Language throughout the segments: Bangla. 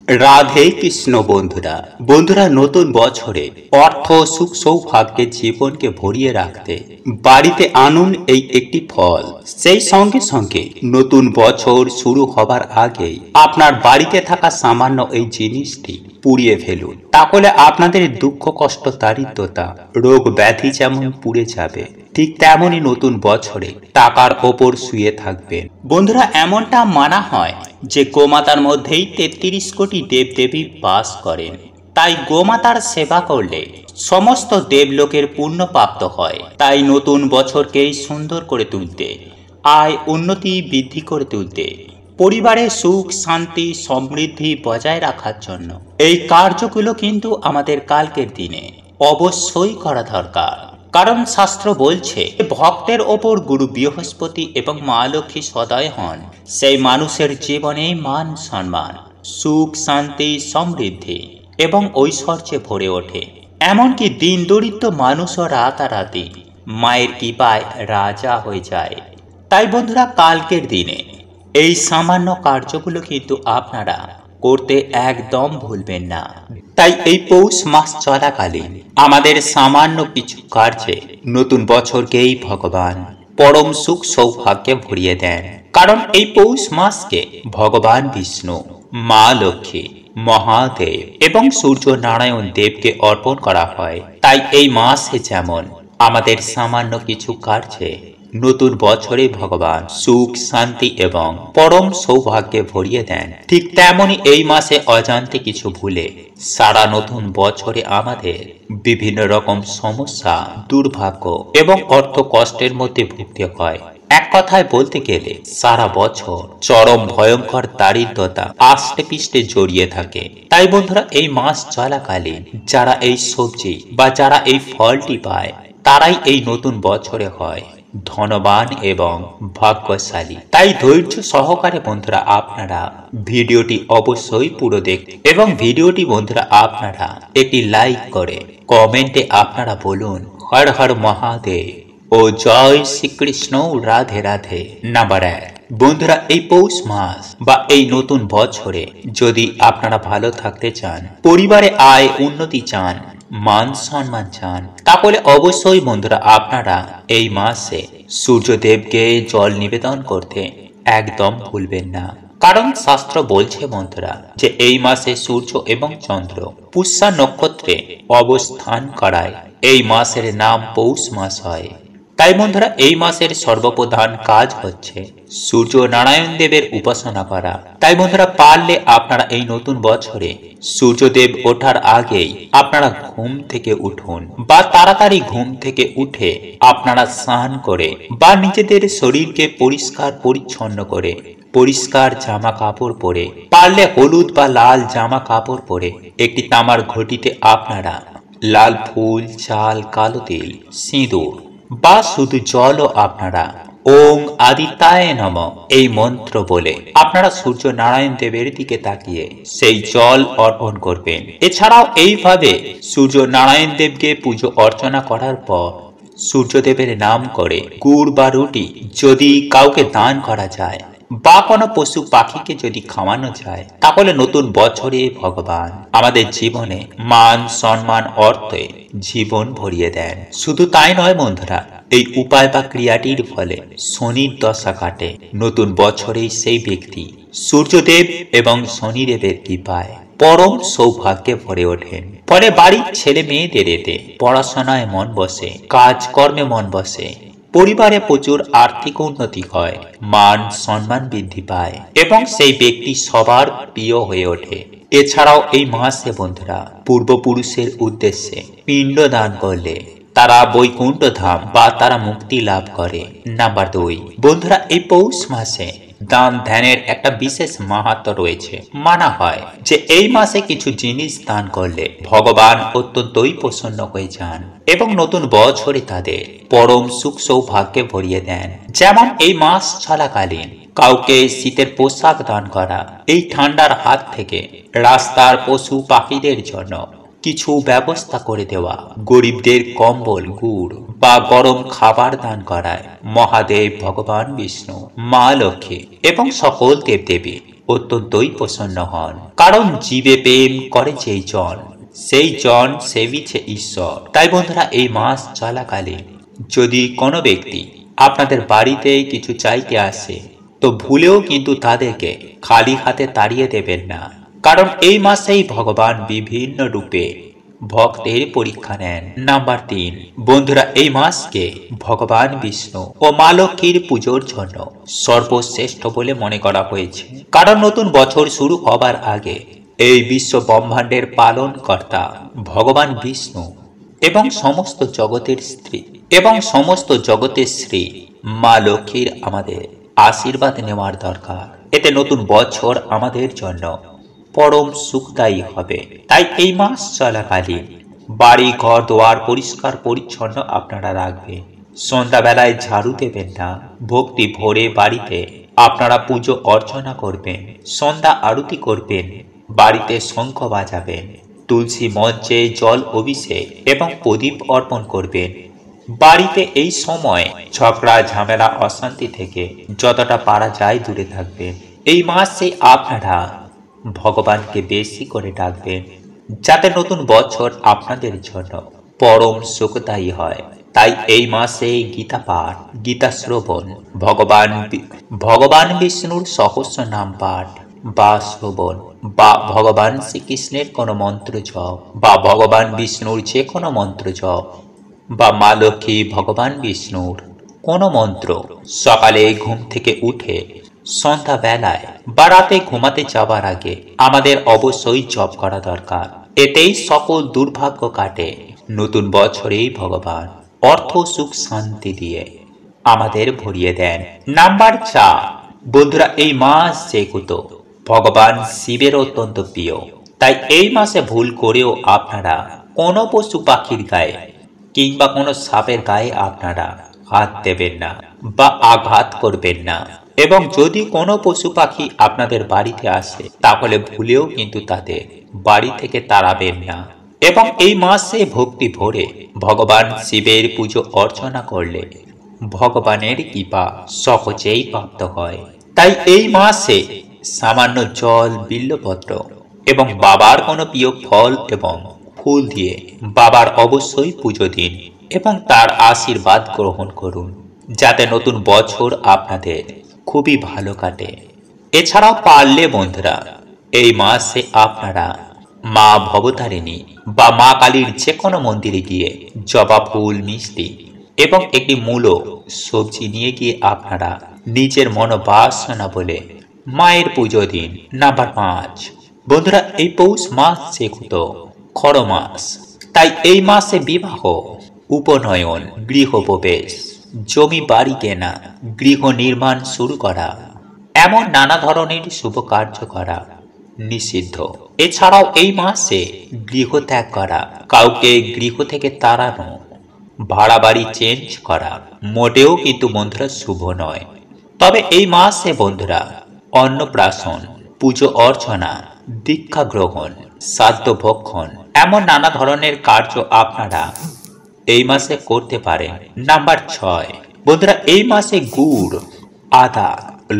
রাধে কৃষ্ণ বন্ধুরা বন্ধুরা নতুন বছরে অর্থ সুখ সৌভাগ্যে জীবনকে ভরিয়ে রাখতে বাড়িতে আনুন এই একটি ফল। সেই সঙ্গে সঙ্গে নতুন বছর শুরু হবার আগেই আপনার বাড়িতে থাকা সামান্য এই জিনিসটি পুড়িয়ে ফেলুন। তাহলে আপনাদের দুঃখ কষ্ট দারিদ্রতা রোগ ব্যাধি যেমন পুড়ে যাবে, ঠিক তেমনই নতুন বছরে টাকার ওপর শুয়ে থাকবেন। বন্ধুরা এমনটা মানা হয় যে গোমাতার মধ্যেই ৩৩ কোটি দেবদেবী বাস করেন, তাই গোমাতার সেবা করলে সমস্ত দেবলোকের পুণ্য প্রাপ্ত হয়। তাই নতুন বছরকেই সুন্দর করে তুলতে, আয় উন্নতি বৃদ্ধি করে তুলতে, পরিবারে সুখ শান্তি সমৃদ্ধি বজায় রাখার জন্য এই কার্যগুলো কিন্তু আমাদের কালকের দিনে অবশ্যই করা দরকার। কারণ শাস্ত্র বলছে ভক্তের ওপর গুরু বৃহস্পতি এবং মা লক্ষ্মী সদয় হন, সেই মানুষের জীবনে মান সম্মান সুখ শান্তি সমৃদ্ধি এবং ঐশ্বর্যে ভরে ওঠে। এমনকি দিন দরিদ্র মানুষও রাতারাতি মায়ের কৃপায় রাজা হয়ে যায়। তাই বন্ধুরা কালকের দিনে এই সামান্য কার্যগুলো কিন্তু আপনারা করতে একদম ভুলবেন না। তাই এই পৌষ মাস চলাকালীন আমাদের সামান্য কিছু কার্যে নতুন বছরকেই ভগবান পরম সুখ সৌভাগ্যে ভরিয়ে দেন। কারণ এই পৌষ মাসকে ভগবান বিষ্ণু, মা লক্ষ্মী, মহাদেব এবং সূর্য নারায়ণ দেবকে অর্পণ করা হয়। তাই এই মাসে যেমন আমাদের সামান্য কিছু কার্যে নতুন বছরে ভগবান সুখ শান্তি এবং পরম সৌভাগ্যে ভরিয়ে দেন, ঠিক তেমনি এই মাসে অজান্তে কিছু ভুলে সারা নতুন বছরে আমাদের বিভিন্ন রকম সমস্যা দুর্ভাগ্য এবং অর্থ কষ্টের মধ্যে ভুগতে হয়। এক কথায় বলতে গেলে সারা বছর চরম ভয়ঙ্কর দারিদ্রতা আষ্টে পিষ্টে জড়িয়ে থাকে। তাই বন্ধুরা এই মাস চলাকালীন যারা এই সবজি বা যারা এই ফলটি পায় তারাই এই নতুন বছরে হয় ধনবান এবং ভাগ্যশালী। তাই ধৈর্য সহকারে বন্ধুরা আপনারা ভিডিওটি অবশ্যই পুরো দেখুন এবং ভিডিওটি বন্ধুরা আপনারা একটি লাইক করে কমেন্টে আপনারা বলুন হর হর মহাদেব ও জয় শ্রীকৃষ্ণ রাধে রাধে। নাম্বার ১ বন্ধুরা এই পৌষ মাস বা এই নতুন বছরে যদি আপনারা ভালো থাকতে চান, পরিবারে আয় উন্নতি চান, মান সম্মান চান, তাহলে অবশ্যই বন্ধুরা আপনারা এই মাসে সূর্যদেবকে জল নিবেদন করতে একদম ভুলবেন না। কারণ শাস্ত্র বলছে বন্ধুরা যে এই মাসে সূর্য এবং চন্দ্র পুষ্যা নক্ষত্রে অবস্থান করায় এই মাসের নাম পৌষ মাস হয়। তাই বন্ধুরা এই মাসের সর্বপ্রধান কাজ হচ্ছে সূর্য নারায়ণ দেবের উপাসনা করা। তাই বন্ধুরা পারলে আপনারা এই নতুন বছরে সূর্যদেব ওঠার আগেই আপনারা ঘুম থেকে উঠুন বা তাড়াতাড়ি ঘুম থেকে উঠে আপনারা স্নান করে বা নিজেদের শরীরকে পরিষ্কার পরিচ্ছন্ন করে পরিষ্কার জামা কাপড় পরে, পারলে হলুদ বা লাল জামা কাপড় পরে একটি তামার ঘটিতে আপনারা লাল ফুল চাল কালো তেল সিঁদুর বা শুধু জলও আপনারা ওং আদিত্যায় নমঃ এই মন্ত্র বলে আপনারা সূর্য নারায়ণ দেবের দিকে তাকিয়ে সেই জল অর্পণ করবেন। এছাড়াও এইভাবে সূর্য নারায়ণ দেবকে পুজো অর্চনা করার পর সূর্যদেবের নাম করে গুড় বা রুটি যদি কাউকে দান করা যায় বা কোনো পশু পাখিকে যদি খাওয়ানো যায়, তাহলে নতুন বছরে ভগবান আমাদের জীবনে মান সম্মান অর্থে জীবন ভরিয়ে দেন। শুধু তাই নয় বন্ধুরা, এই উপায় বা ক্রিয়াটির ফলে শনির দশা কাটে। নতুন বছরেই সেই ব্যক্তি সূর্যদেব এবং শনিদেবের কৃপায় পরম সৌভাগ্যে ভরে ওঠেন। ফলে বাড়ির ছেলে মেয়েদের এতে পড়াশোনায় মন বসে, কাজকর্মে মন বসে, পরিবারে প্রচুর আর্থিক উন্নতি হয়, মান সম্মান বৃদ্ধি পায় এবং সেই ব্যক্তি সবার প্রিয় হয়ে ওঠে। এছাড়াও এই মাসে বন্ধুরা পূর্বপুরুষের উদ্দেশ্যে পিণ্ড দান করলে তারা বৈকুণ্ঠ ধাম বা তারা মুক্তি লাভ করে। নাম্বার ২ বন্ধুরা এই পৌষ মাসে দান ধ্যানের একটা বিশেষ মাহাত্ম্য রয়েছে। মানা হয় যে এই মাসে কিছু জিনিস দান করলে ভগবান অত্যন্তই প্রসন্ন হয়ে যান এবং নতুন বছরে তাদের পরম সুখ সৌভাগ্যে ভরিয়ে দেন। যেমন এই মাস চলাকালীন কাউকে শীতের পোশাক দান করা, এই ঠান্ডার হাত থেকে রাস্তার পশু পাখিদের জন্য কিছু ব্যবস্থা করে দেওয়া, গরিবদের কম্বল গুড় বা গরম খাবার দান করায় মহাদেব ভগবান বিষ্ণু, মা লক্ষ্মী এবং সকল দেবদেবী অত্যন্তই প্রসন্ন হন। কারণ জীবে প্রেম করে যেই জন, সেই জন সেবিছে ঈশ্বর। তাই বন্ধুরা, এই মাস চলাকালীন যদি কোনো ব্যক্তি আপনাদের বাড়িতে কিছু চাইতে আসে, তো ভুলেও কিন্তু তাদেরকে খালি হাতে তাড়িয়ে দেবেন না। কারণ এই মাসেই ভগবান বিভিন্ন রূপে ভক্তের পরীক্ষা নেন। নাম্বার 3, বন্ধুরা, এই মাসকে ভগবান বিষ্ণু ও মা লক্ষ্মীর পুজোর জন্য সর্বশ্রেষ্ঠ বলে মনে করা হয়েছে। কারণ নতুন বছর শুরু হবার আগে এই বিশ্ব ব্রহ্মাণ্ডের পালন কর্তা ভগবান বিষ্ণু এবং সমস্ত জগতের শ্রী মা লক্ষ্মীর আমাদের আশীর্বাদ নেওয়ার দরকার। এতে নতুন বছর আমাদের জন্য পরম সুখদায়ী হবে। তাই এই মাস চলাকালীন বাড়ি ঘর দোয়ার পরিষ্কার পরিচ্ছন্ন আপনারা রাখবেন। সন্ধ্যাবেলায় ঝাড়ু দেবেন না। ভক্তি ভরে বাড়িতে আপনারা পুজো অর্চনা করবেন, সন্ধ্যা আরতি করবেন, বাড়িতে শঙ্খ বাজাবেন, তুলসী মঞ্চে জল অভিষেক এবং প্রদীপ অর্পণ করবেন। বাড়িতে এই সময় ঝগড়া ঝামেলা অশান্তি থেকে যতটা পারা যায় দূরে থাকবেন। এই মাসে আপনারা ভগবানকে বেশি করে ডাকবেন, যাতে নতুন বছর আপনাদের জন্য পরম সুখদায়ী হয়। তাই এই মাসে গীতা পাঠ, গীতা শ্রবণ, ভগবান বিষ্ণুর সহস্র নাম পাঠ বা শ্রবণ, বা ভগবান শ্রীকৃষ্ণের কোনো মন্ত্র জপ, বা ভগবান বিষ্ণুর যে কোনো মন্ত্র জপ, বা মা লক্ষ্মী ভগবান বিষ্ণুর কোনো মন্ত্র সকালে ঘুম থেকে উঠে সন্ধ্যাবেলায় বা রাতে ঘুমাতে যাবার আগে আমাদের অবশ্যই জপ করা দরকার। এতেই সকল দুর্ভাগ্য কাটে। নতুন বছরেই ভগবান অর্থ সুখ শান্তি দিয়ে আমাদের ভরিয়ে দেন। নাম্বার 4, বন্ধুরা, এই মাস যেহেতু ভগবান শিবের অত্যন্ত প্রিয়, তাই এই মাসে ভুল করেও আপনারা কোনো পশু পাখির গায়ে কিংবা কোনো সাপের গায়ে আপনারা হাত দেবেন না বা আঘাত করবেন না। এবং যদি কোনো পশু পাখি আপনাদের বাড়িতে আসে, তাহলে ভুলেও কিন্তু তাদের বাড়ি থেকে তাড়াবেন না। এবং এই মাসে ভক্তি ভরে ভগবান শিবের পুজো অর্চনা করলে ভগবানের কৃপা সহজেই প্রাপ্ত হয়। তাই এই মাসে সামান্য জল, বিল্বপত্র এবং বাবার কোনো প্রিয় ফল এবং ফুল দিয়ে বাবার অবশ্যই পুজো দিন এবং তার আশীর্বাদ গ্রহণ করুন, যাতে নতুন বছর আপনাদের খুবই ভালো কাটে। এছাড়াও পারলে বন্ধুরা, এই মাসে আপনারা মা ভবতারিণী বা মা কালীর যে কোনো মন্দিরে গিয়ে জবা ফুল, মিষ্টি এবং একটি মূলো সবজি নিয়ে গিয়ে আপনারা নিজের মনোবাসনা বলে মায়ের পুজো দিন। নাম্বার 5, বন্ধুরা, এই পৌষ মাস যেহেতু খড় মাস, তাই এই মাসে বিবাহ, উপনয়ন, গৃহপ্রবেশ, জমি বাড়ি কেনা, গৃহ নির্মাণ শুরু করা, এমন নানা ধরনের শুভ কার্য করা নিষিদ্ধ। এছাড়াও এই মাসে গৃহ ত্যাগ করা, কাউকে গৃহ থেকে তাড়ানো, ভাড়া বাড়ি চেঞ্জ করা মোটেও কিন্তু বন্ধুরা শুভ নয়। তবে এই মাসে বন্ধুরা অন্নপ্রাশন, পুজো অর্চনা, দীক্ষা গ্রহণ, শ্রাদ্ধ ভক্ষণ, এমন নানা ধরনের কার্য আপনারা এই মাসে করতে পারেন। নাম্বার 6, বন্ধুরা, এই মাসে গুড়, আদা,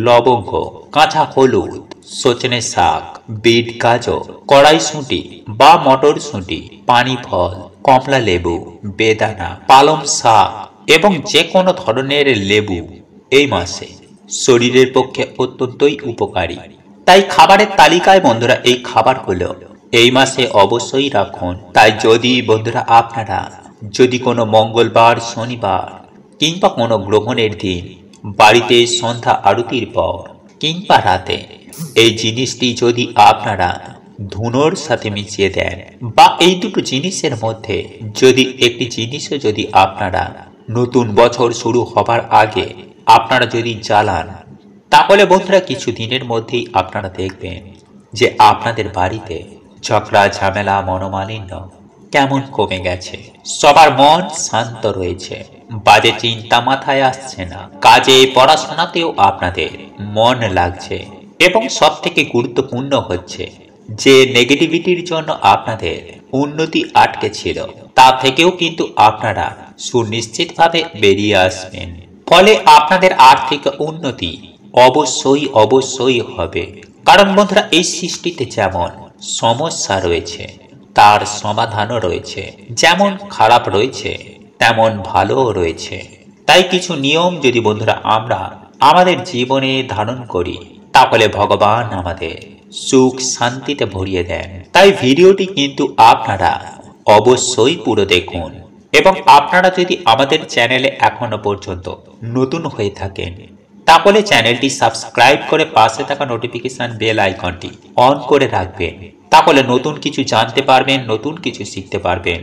লবঙ্গ, কাঁচা হলুদ, সজনে শাক, বিট গাজর, কড়াইশুঁটি বা মটরশুঁটি, পানি ফল, কমলা লেবু, বেদানা, পালং শাক এবং যে কোনো ধরনের লেবু এই মাসে শরীরের পক্ষে অত্যন্তই উপকারী। তাই খাবারের তালিকায় বন্ধুরা এই খাবারগুলো এই মাসে অবশ্যই রাখুন। তাই যদি বন্ধুরা আপনারা যদি কোনো মঙ্গলবার, শনিবার কিংবা কোনো গ্রহণের দিন বাড়িতে সন্ধ্যা আরতির পর কিংবা রাতে এই জিনিসটি যদি আপনারা ধুনোর সাথে মিশিয়ে দেন, বা এই দুটো জিনিসের মধ্যে যদি একটি জিনিসও যদি আপনারা নতুন বছর শুরু হবার আগে আপনারা যদি জ্বালান, তাহলে বন্ধুরা কিছু দিনের মধ্যেই আপনারা দেখবেন যে আপনাদের বাড়িতে ঝগড়া ঝামেলা, মনোমালিন্য কেমন কমে গেছে। সবার মন শান্ত রয়েছে, বাজে চিন্তা মাথায় আসছে না, কাজে পড়াশোনাতেও আপনাদের মন লাগছে এবং সব থেকে গুরুত্বপূর্ণ হচ্ছে যে নেগেটিভিটির জন্য আপনাদের উন্নতি আটকে ছিল, তা থেকেও কিন্তু আপনারা সুনিশ্চিতভাবে বেরিয়ে আসবেন। ফলে আপনাদের আর্থিক উন্নতি অবশ্যই হবে। কারণ বন্ধুরা এই সৃষ্টিতে যেমন সমস্যা রয়েছে তার সমাধানও রয়েছে, যেমন খারাপ রয়েছে তেমন ভালোও রয়েছে। তাই কিছু নিয়ম যদি বন্ধুরা আমরা আমাদের জীবনে ধারণ করি তাহলে ভগবান আমাদের সুখ শান্তিতে ভরিয়ে দেন। তাই ভিডিওটি কিন্তু আপনারা অবশ্যই পুরো দেখুন, এবং আপনারা যদি আমাদের চ্যানেলে এখনো পর্যন্ত নতুন হয়ে থাকেন তাহলে চ্যানেলটি সাবস্ক্রাইব করে পাশে থাকা নোটিফিকেশন বেল আইকনটি অন করে রাখবেন। তাহলে নতুন কিছু জানতে পারবেন, নতুন কিছু শিখতে পারবেন।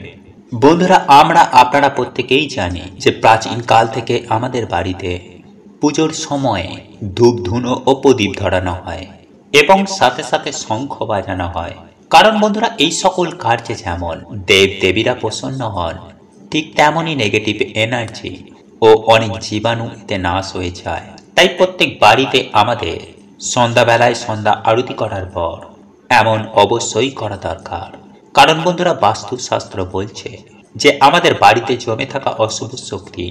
বন্ধুরা আমরা আপনারা প্রত্যেকেই জানি যে প্রাচীন কাল থেকে আমাদের বাড়িতে পুজোর সময়ে ধূপ ধুনো ও প্রদীপ ধরানো হয় এবং সাথে সাথে শঙ্খ বাজানো হয়। কারণ বন্ধুরা এই সকল কার্যে যেমন দেব দেবীরা প্রসন্ন হন, ঠিক তেমনই নেগেটিভ এনার্জি ও অনেক জীবাণু এতে নাশ হয়ে যায়। তাই প্রত্যেক বাড়িতে আমাদের সন্ধ্যাবেলায় সন্ধ্যা আরতি করার পর এমন অবশ্যই করা দরকার। কারণ বন্ধুরা বাস্তুশাস্ত্র বলছে যে আমাদের বাড়িতে জমে থাকা অশুভ শক্তি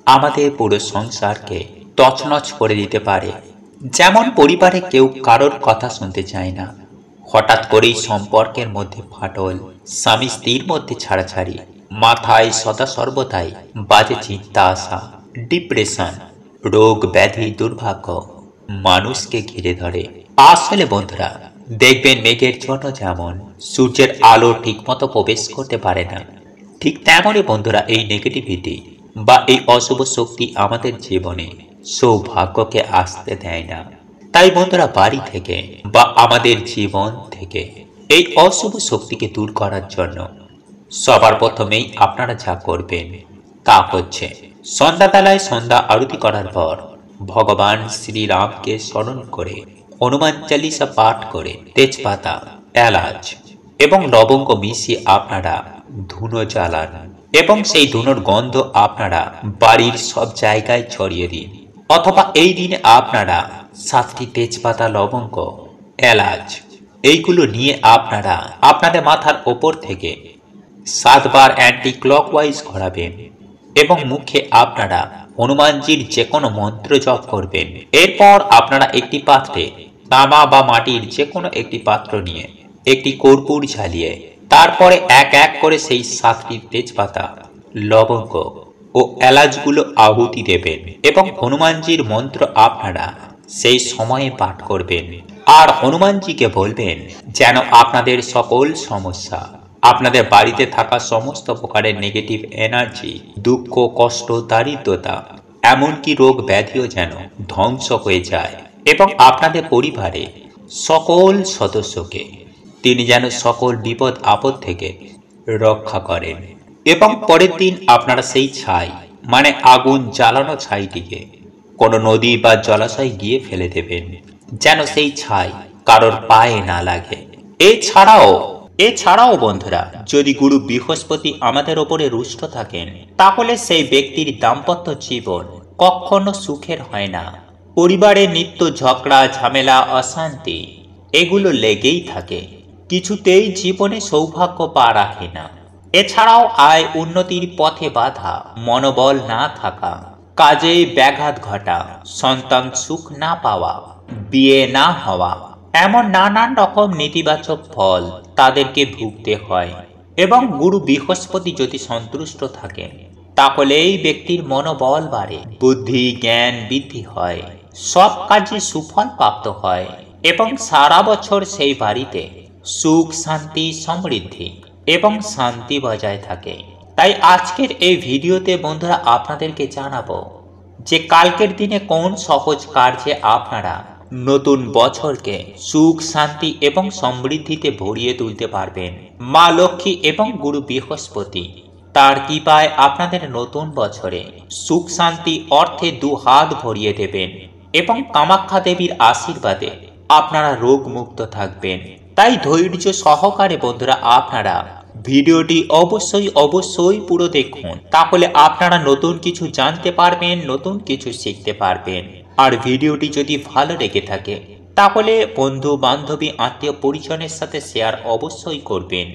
আমাদের পুরো সংসারকে তছনছ করে দিতে পারে। যেমন পরিবারে কেউ কারোর কথা শুনতে চায় না, হঠাৎ করেই সম্পর্কের মধ্যে ফাটল, স্বামী স্ত্রীর মধ্যে ছাড়াছাড়ি, মাথায় সদা সর্বদাই বাজে চিন্তা আসা, ডিপ্রেশন, রোগ ব্যাধি দুর্ভাগ্য মানুষকে ঘিরে ধরে। আসলে বন্ধুরা দেখবেন মেঘের জন্য যেমন সূর্যের আলো ঠিকমতো প্রবেশ করতে পারে না, ঠিক তেমনই বন্ধুরা এই নেগেটিভিটি বা এই অশুভ শক্তি আমাদের জীবনে সৌভাগ্যকে আসতে দেয় না। তাই বন্ধুরা বাড়ি থেকে বা আমাদের জীবন থেকে এই অশুভ শক্তিকে দূর করার জন্য সবার প্রথমেই আপনারা যা করবেন তা হচ্ছে সন্ধ্যাবেলায় সন্ধ্যা আরতি করার পর ভগবান শ্রীরামকে স্মরণ করে হনুমান চালিসা পাঠ করে তেজপাতা, এলাচ এবং লবঙ্গ মিশিয়ে আপনারা ধুনো জ্বালান এবং সেই ধুনোর গন্ধ আপনারা বাড়ির সব জায়গায় ছড়িয়ে দিন। অথবা এই দিনে আপনারা 7টি তেজপাতা, লবঙ্গ, এলাচ এইগুলো নিয়ে আপনারা আপনাদের মাথার ওপর থেকে 7 বার অ্যান্টি ক্লকওয়াইজ ঘোরাবেন এবং মুখে আপনারা হনুমানজির যে কোনো মন্ত্র জপ করবেন। এরপর আপনারা একটি পাত্রে তামা বা মাটির যে কোনো একটি পাত্র নিয়ে একটি কর্পূর জ্বালিয়ে তারপরে এক এক করে সেই 7টি তেজপাতা, লবঙ্গ ও এলাচগুলো আহুতি দেবেন এবং হনুমানজির মন্ত্র আপনারা সেই সময়ে পাঠ করবেন। আর হনুমানজিকে বলবেন যেন আপনাদের সকল সমস্যা, আপনাদের বাড়িতে থাকা সমস্ত প্রকারের নেগেটিভ এনার্জি, দুঃখ, কষ্ট, দারিদ্রতা, এমনকি রোগ ব্যাধিও যেন ধ্বংস হয়ে যায় এবং আপনাদের পরিবারে সকল সদস্যকে তিনি যেন সকল বিপদ আপদ থেকে রক্ষা করেন। এবং পরের দিন আপনারা সেই ছাই মানে আগুন জ্বালানো ছাইটিকে কোনো নদী বা জলাশয় গিয়ে ফেলে দেবেন, যেন সেই ছাই কারোর পায়ে না লাগে। এছাড়াও বন্ধুরা যদি গুরু বৃহস্পতি আমাদের ওপরে রুষ্ট থাকেন তাহলে সেই ব্যক্তির দাম্পত্য জীবন কখনো সুখের হয় না। পরিবারে নিত্য ঝগড়া, ঝামেলা, অশান্তি এগুলো লেগেই থাকে, কিছুতেই জীবনে সৌভাগ্য পা রাখে না। এছাড়াও আয় উন্নতির পথে বাধা, মনোবল না থাকা, কাজে ব্যাঘাত ঘটা, সন্তান সুখ না পাওয়া, বিয়ে না হওয়া, এমন নানান রকম নেতিবাচক ফল তাদেরকে ভুগতে হয়। এবং গুরু বৃহস্পতি যদি সন্তুষ্ট থাকেন তাহলে এই ব্যক্তির মনোবল বাড়ে, বুদ্ধি জ্ঞান বৃদ্ধি হয়, সব কাজে সুফল প্রাপ্ত হয় এবং সারা বছর সেই বাড়িতে সুখ শান্তি সমৃদ্ধি এবং শান্তি বজায় থাকে। তাই আজকের এই ভিডিওতে বন্ধুরা আপনাদেরকে জানাবো যে কালকের দিনে কোন সহজ কার্যে আপনারা নতুন বছরকে সুখ শান্তি এবং সমৃদ্ধিতে ভরিয়ে তুলতে পারবেন। মা লক্ষ্মী এবং গুরু বৃহস্পতি তার কৃপায় আপনাদের নতুন বছরে সুখ শান্তি অর্থে 2 হাত ভরিয়ে দেবেন এবং কামাখ্যা দেবীর আশীর্বাদে আপনারা রোগ মুক্ত থাকবেন। তাই ধৈর্য সহকারে বন্ধুরা আপনারা ভিডিওটি অবশ্যই পুরো দেখুন, তাহলে আপনারা নতুন কিছু জানতে পারবেন, নতুন কিছু শিখতে পারবেন। আর ভিডিওটি যদি ভালো লেগে থাকে তাহলে বন্ধু বান্ধবী আত্মীয় পরিজনের সাথে শেয়ার অবশ্যই করবেন।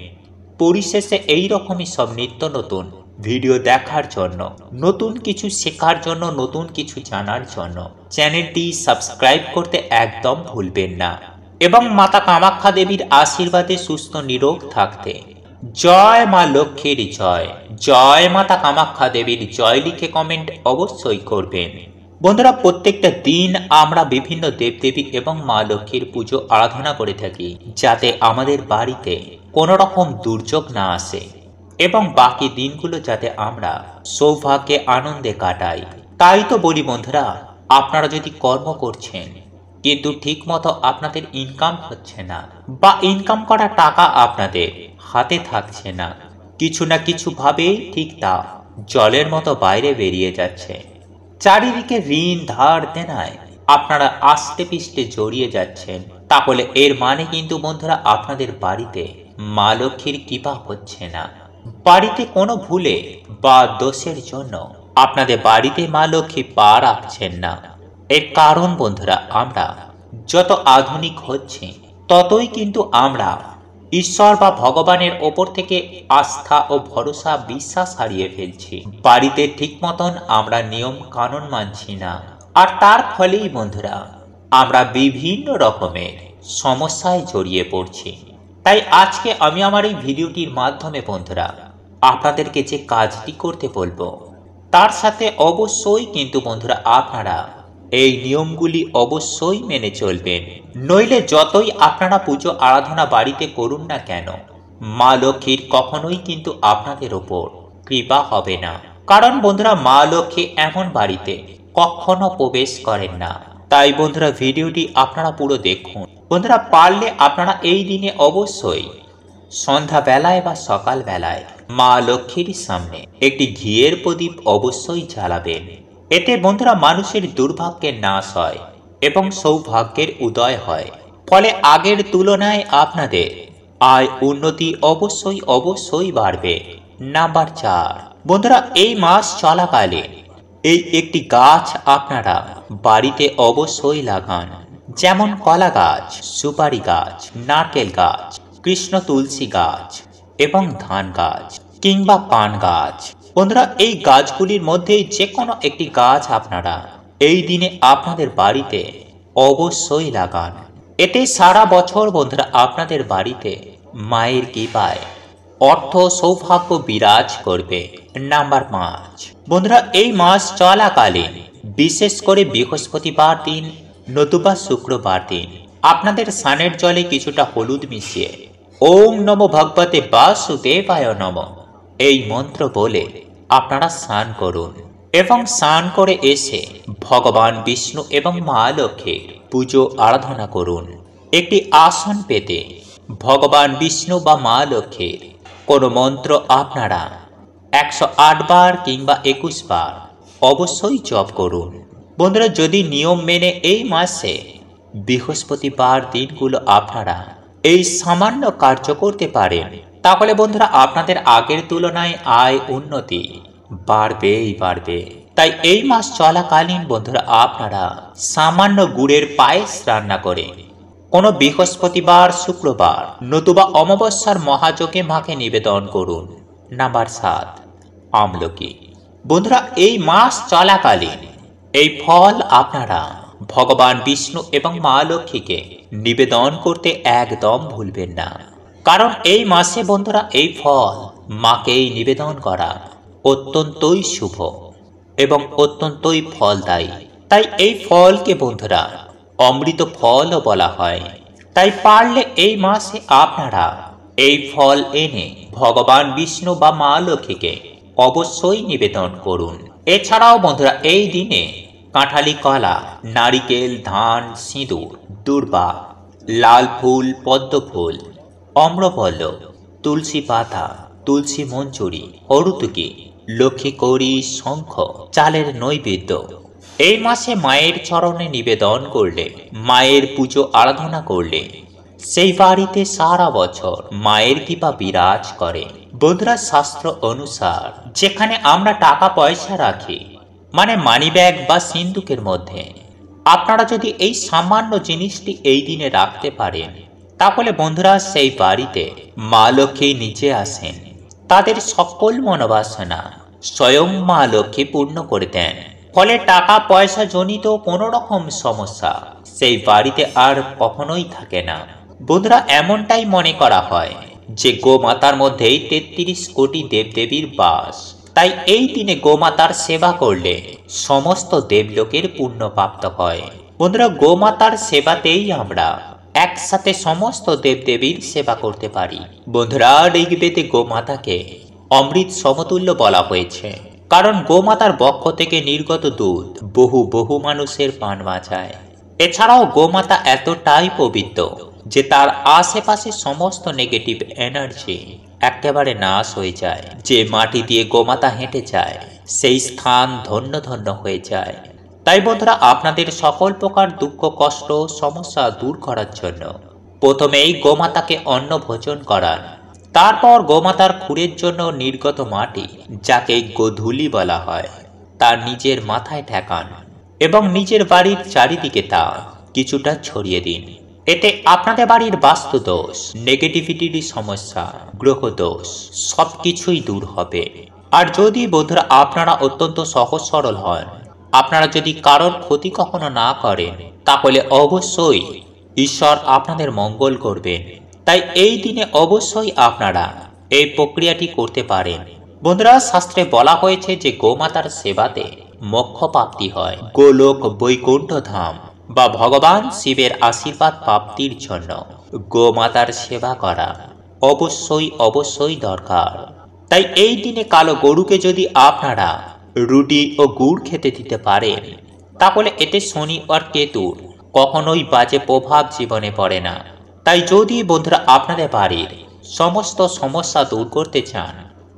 পরিশেষে এই রকমই সব নিত্য নতুন ভিডিও দেখার জন্য, নতুন কিছু শেখার জন্য, নতুন কিছু জানার জন্য চ্যানেলটি সাবস্ক্রাইব করতে একদম ভুলবেন না। এবং মাতা কামাখ্যা দেবীর আশীর্বাদে সুস্থ নিরোগ থাকতে। জয় মা লক্ষ্মীর জয়, জয় মাতা কামাখ্যা দেবীর জয় লিখে কমেন্ট অবশ্যই করবেন। বন্ধুরা, প্রত্যেকটা দিন আমরা বিভিন্ন দেবদেবী এবং মা লক্ষ্মীর পুজো আরাধনা করে থাকি, যাতে আমাদের বাড়িতে কোনো রকম দুর্যোগ না আসে এবং বাকি দিনগুলো যাতে আমরা সৌভাগ্যে আনন্দে কাটাই। তাই তো বলি বন্ধুরা, আপনারা যদি কর্ম করছেন কিন্তু ঠিক মতো আপনাদের ইনকাম হচ্ছে না, বা ইনকাম করা টাকা আপনাদের হাতে থাকছে না, কিছু না কিছু ভাবেই ঠিক তা জলের মতো বাইরে বেরিয়ে যাচ্ছে, চারিদিকে ঋণ ধার দেনায় আপনারা আস্তে পিষ্টে জড়িয়ে যাচ্ছেন, তাহলে এর মানে কিন্তু বন্ধুরা আপনাদের বাড়িতে মা লক্ষ্মীর কৃপা হচ্ছে না। বাড়িতে কোনো ভুলে বা দোষের জন্য আপনাদের বাড়িতে মা লক্ষ্মী পা রাখছেন না। এর কারণ বন্ধুরা, আমরা যত আধুনিক হচ্ছি ততই কিন্তু আমরা ঈশ্বর বা ভগবানের ওপর থেকে আস্থা ও ভরসা বিশ্বাস হারিয়ে ফেলছি। বাড়িতে ঠিক মতন আমরা নিয়ম কানুন মানছি না, আর তার ফলেই বন্ধুরা আমরা বিভিন্ন রকমের সমস্যায় জড়িয়ে পড়ছি। তাই আজকে আমি আমার এই ভিডিওটির মাধ্যমে বন্ধুরা আপনাদেরকে যে কাজটি করতে বলবো, তার সাথে অবশ্যই কিন্তু বন্ধুরা আপনারা এই নিয়মগুলি অবশ্যই মেনে চলবেন, নইলে যতই আপনারা পুজো আরাধনা বাড়িতে করুন না কেন, মা লক্ষ্মীর কখনোই কিন্তু আপনাদের ওপর কৃপা হবে না। কারণ বন্ধুরা, মা লক্ষ্মী এমন বাড়িতে কখনো প্রবেশ করেন না। তাই বন্ধুরা ভিডিওটি আপনারা পুরো দেখুন। বন্ধুরা, পারলে আপনারা এই দিনে অবশ্যই সন্ধ্যা বেলায় বা সকাল বেলায় মা লক্ষ্মীর সামনে একটি ঘিয়ের প্রদীপ অবশ্যই জ্বালাবেন। এতে বন্ধুরা মানুষের দুর্ভাগ্যের নাশ হয় এবং সৌভাগ্যের উদয় হয়। ফলে আগের তুলনায় আপনাদের আয় উন্নতি অবশ্যই বাড়বে। নাম্বার 4, বন্ধুরা এই মাস চলাকালীন এই একটি গাছ আপনারা বাড়িতে অবশ্যই লাগান, যেমন কলা গাছ, সুপারি গাছ, নারকেল গাছ, কৃষ্ণ তুলসী গাছ এবং ধান গাছ কিংবা পান গাছ। বন্ধুরা, এই গাছগুলির মধ্যে যে কোনো একটি গাছ আপনারা এই দিনে আপনাদের বাড়িতে অবশ্যই লাগান। এতে সারা বছর বন্ধুরা আপনাদের বাড়িতে মায়ের কৃপায় অর্থ সৌভাগ্য বিরাজ করবে। নাম্বার 5, বন্ধুরা এই মাস চলাকালীন বিশেষ করে বৃহস্পতিবার দিন নতুবা শুক্রবার দিন আপনাদের স্নানের জলে কিছুটা হলুদ মিশিয়ে ওম নমো ভগবতে বাসুদেবায় নমঃ এই মন্ত্র বলে আপনারা স্নান করুন এবং স্নান করে এসে ভগবান বিষ্ণু এবং মা লক্ষ্মীর পুজো আরাধনা করুন। একটি আসন পেতে ভগবান বিষ্ণু বা মা লক্ষ্মীর কোনো মন্ত্র আপনারা 108 বার কিংবা 21 বার অবশ্যই জপ করুন। বন্ধুরা, যদি নিয়ম মেনে এই মাসে বৃহস্পতিবার দিনগুলো আপনারা এই সামান্য কার্য করতে পারেন, তাহলে বন্ধুরা আপনাদের আগের তুলনায় আয় উন্নতি বাড়বে। তাই এই মাস চলাকালীন বন্ধুরা আপনারা সামান্য গুড়ের পায়েস রান্না করে কোনো বৃহস্পতিবার, শুক্রবার নতুবা অমাবস্যার মহাযোগে মাকে নিবেদন করুন। নাম্বার 7, আমলকি। বন্ধুরা এই মাস চলাকালীন এই ফল আপনারা ভগবান বিষ্ণু এবং মা লক্ষ্মীকে নিবেদন করতে একদম ভুলবেন না। কারণ এই মাসে বন্ধুরা এই ফল মাকেই নিবেদন করা অত্যন্তই শুভ এবং অত্যন্তই ফলদায়ী। তাই এই ফলকে বন্ধুরা অমৃত ফলও বলা হয়। তাই পারলে এই মাসে আপনারা এই ফল এনে ভগবান বিষ্ণু বা মা লক্ষ্মীকে অবশ্যই নিবেদন করুন। এছাড়াও বন্ধুরা এই দিনে কাঁঠালি কলা, নারিকেল, ধান, সিঁদুর, দূর্বা, লাল ফুল, পদ্ম ফুল, অম্রপল্লব, তুলসী পাতা, তুলসী মঞ্জুরি, হরুতুকি, লক্ষ্মী কড়ি, শঙ্খ, চালের নৈবেদ্য এই মাসে মায়ের চরণে নিবেদন করলে, মায়ের পুজো আরাধনা করলে সেই বাড়িতে সারা বছর মায়ের কৃপা বিরাজ করে। বন্ধুরা, শাস্ত্র অনুসার যেখানে আমরা টাকা পয়সা রাখি, মানে মানি ব্যাগ বা সিন্দুকের মধ্যে আপনারা যদি এই সামান্য জিনিসটি এই দিনে রাখতে পারেন, তাহলে বন্ধুরা সেই বাড়িতে মা লক্ষ্মী নিচে আসেন, তাদের সকল মনোবাসনা স্বয়ং মা লক্ষ্মী পূর্ণ করে দেন। ফলে টাকা পয়সা জনিত কোনো রকম সমস্যা সেই বাড়িতে আর কখনোই থাকে না। বন্ধুরা, এমনটাই মনে করা হয় যে গোমাতার মধ্যেই ৩৩ কোটি দেবদেবীর বাস। তাই এই দিনে গোমাতার সেবা করলে সমস্ত দেবলোকের পুণ্য প্রাপ্ত হয়। বন্ধুরা, গোমাতার সেবাতেই আমরা একসাথে সমস্ত দেবদেবীর সেবা করতে পারি। বন্ধুরা, ঋগ্বেদে গোমাতাকে অমৃত সমতুল্য বলা হয়েছে, কারণ গোমাতার বক্ষ থেকে নির্গত দুধ বহু বহু মানুষের প্রাণ বাঁচায়। এছাড়াও গোমাতা এতটাই পবিত্র যে তার আশেপাশে সমস্ত নেগেটিভ এনার্জি একেবারে নাশ হয়ে যায়। যে মাটি দিয়ে গোমাতা হেঁটে যায় সেই স্থান ধন্য ধন্য হয়ে যায়। তাই বন্ধুরা, আপনাদের সকল প্রকার দুঃখ কষ্ট সমস্যা দূর করার জন্য প্রথমেই গোমাতাকে অন্ন ভোজন করান। তারপর গোমাতার খুরের জন্য নির্গত মাটি, যাকে গোধূলি বলা হয়, তার নিজের মাথায় ঠেকান এবং নিজের বাড়ির চারিদিকে তা কিছুটা ছড়িয়ে দিন। এতে আপনাদের বাড়ির বাস্তু দোষ, নেগেটিভিটির সমস্যা, গ্রহ দোষ সবকিছুই দূর হবে। আর যদি বন্ধুরা আপনারা অত্যন্ত সহজ সরল হন, আপনারা যদি কারোর ক্ষতি কখনো না করেন, তাহলে অবশ্যই ঈশ্বর আপনাদের মঙ্গল করবেন। তাই এই দিনে অবশ্যই আপনারা এই প্রক্রিয়াটি করতে পারেন। বন্ধুরা, শাস্ত্রে বলা হয়েছে যে গোমাতার সেবাতে মোক্ষ প্রাপ্তি হয়। গোলোক বৈকুণ্ঠ ধাম বা ভগবান শিবের আশীর্বাদ প্রাপ্তির জন্য গোমাতার সেবা করা অবশ্যই অবশ্যই দরকার। তাই এই দিনে কালো গরুকে যদি আপনারা রুটি ও গুড় খেতে দিতে পারেন, তাহলে এতে শনি আর কেতুর কখনোই বাজে প্রভাব জীবনে পড়ে না। তাই যদি বন্ধুরা আপনাদের বাড়ির সমস্ত সমস্যা দূর করতে চান,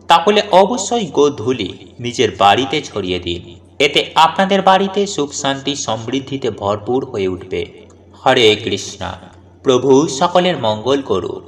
তাহলে অবশ্যই গোধূলি নিজের বাড়িতে ছড়িয়ে দিন। এতে আপনাদের বাড়িতে সুখ শান্তি সমৃদ্ধিতে ভরপুর হয়ে উঠবে। হরে কৃষ্ণ। প্রভু সকলের মঙ্গল করুক।